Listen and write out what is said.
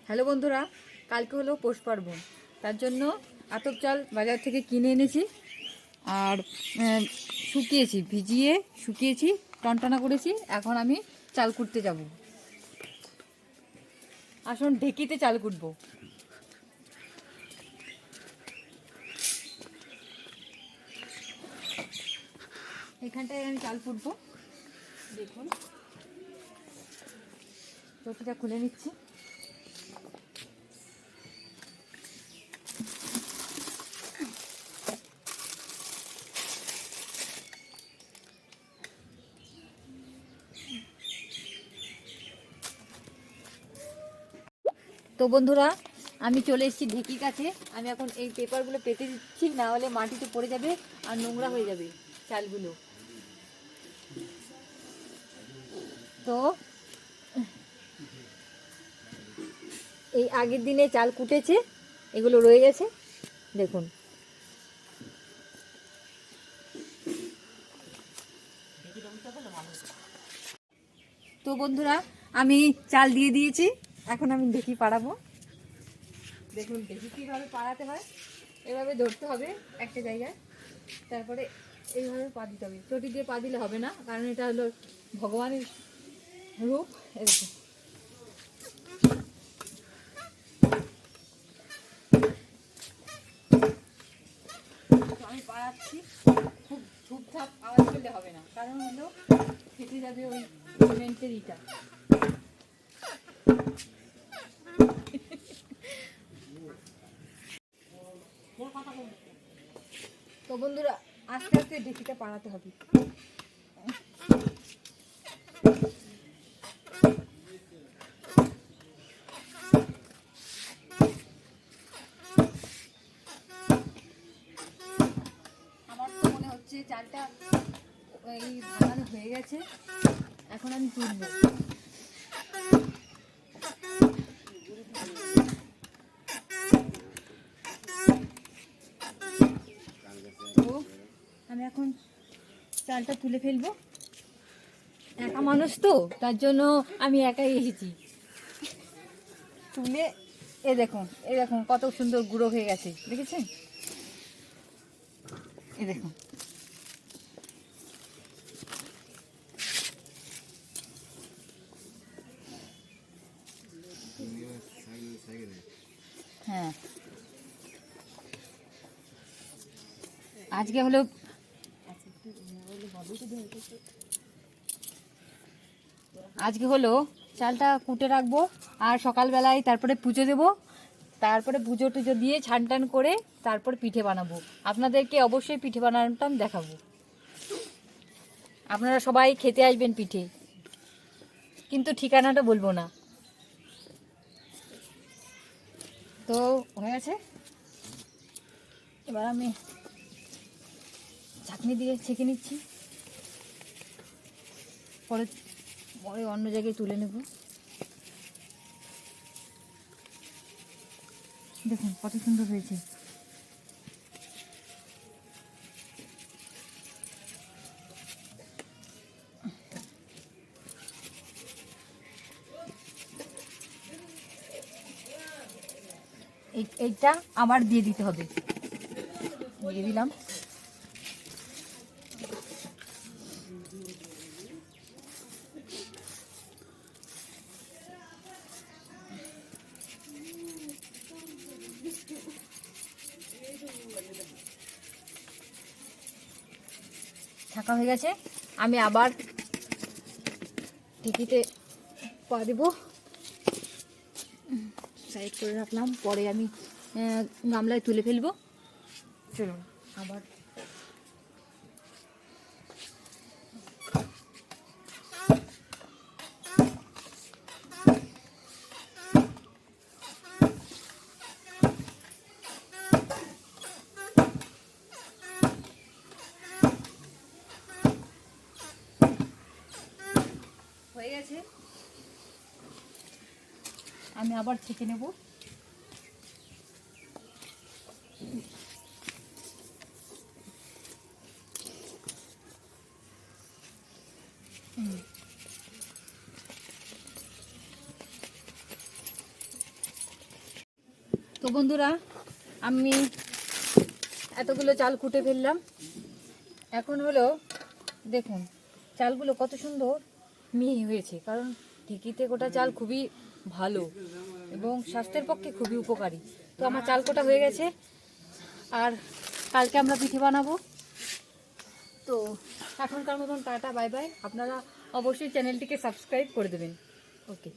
Hello বন্ধুরা, কালকে হলো পৌষ পার্বণ। তার জন্য আতপ চাল বাজার থেকে কিনে এনেছি আর ভিজিয়ে শুকিয়েছি, টনটনা করেছি। এখন আমি চাল কুটতে যাব। আসুন ঢেকিতে চাল কুটবো। এখানটায় আমি চাল কুটবো। দেখুন, চটিটা খুলে নিচ্ছি। তো বন্ধুরা, আমি চলে এসেছি ঢেকির কাছে। আমি এখন এই পেপারগুলো পেতে দিচ্ছি, না হলে মাটিতে পড়ে যাবে আর নোংরা হয়ে যাবে চালগুলো। তো এই আগের দিনে চাল কুটেছে, এগুলো রয়ে গেছে, দেখুন। তো বন্ধুরা, আমি চাল দিয়ে দিয়েছি। এখন আমি ঢেকি পাড়াবো। দেখুন ঢেকি কীভাবে পাড়াতে হয়। এভাবে ধরতে হবে একটা জায়গায়, তারপরে এইভাবে পা দিতে হবে। চটি দিয়ে পা দিলে হবে না, কারণ এটা হলো ভগবানের রূপ। এরকম আমি পাড়াচ্ছি। খুব ঝুপঝাপ আওয়াজ করলে হবে না, কারণ হলো ফেটে যাবে ওই সিমেন্টের ইটা। তো বন্ধুরা, আস্তে আস্তে ঢেকিটা পাড়াতে হবে। আমার তো মনে হচ্ছে চালটা এই ভাঙানো হয়ে গেছে। এখন আমি তুলব। তো আমি এখন চালটা তুলে ফেলবো। একা মানুষ তো, তার জন্য আমি একাই এসেছি। তুলে এ দেখুন কত সুন্দর গুঁড়ো হয়ে গেছে, দেখেছেন? এ দেখুন, হ্যাঁ। আজকে হলো চালটা কুটে রাখবো, আর সকালবেলায় তারপরে পুজো দেবো। তারপরে পুজো টুজো দিয়ে ছান টান করে তারপর পিঠে বানাবো। আপনাদেরকে অবশ্যই পিঠে বানানোটা আমি দেখাবো। আপনারা সবাই খেতে আসবেন পিঠে, কিন্তু ঠিকানাটা বলবো না। তো হয়ে গেছে, এবার আমি চাটনি দিয়ে ছেঁকে নিচ্ছি। পরে পরে অন্য জায়গায় তুলে নেব। দেখুন কত সুন্দর হয়েছে। এইটা আবার দিয়ে দিতে হবে। দিয়ে দিলাম। ছাঁকা হয়ে গেছে। আমি আবার ঢেকিতে পা দেবো। সাইড করে রাখলাম, পরে আমি গামলায় তুলে ফেলবো। চলুন আবার হয়ে গেছে। আমি আবার ছেঁকে নেব। তো বন্ধুরা, আমি এতগুলো চাল কুটে ফেললাম। এখন হলো দেখুন চালগুলো কত সুন্দর মিহি হয়েছে, কারণ ঢেঁকিতে কোটা চাল খুবই ভালো এবং স্বাস্থ্যের পক্ষে খুবই উপকারী। তো আমার চাল কোটা হয়ে গেছে, আর কালকে আমরা পিঠে বানাবো। তো এখনকার মতন টাটা, বাই বাই। আপনারা অবশ্যই চ্যানেলটিকে সাবস্ক্রাইব করে দেবেন। ওকে।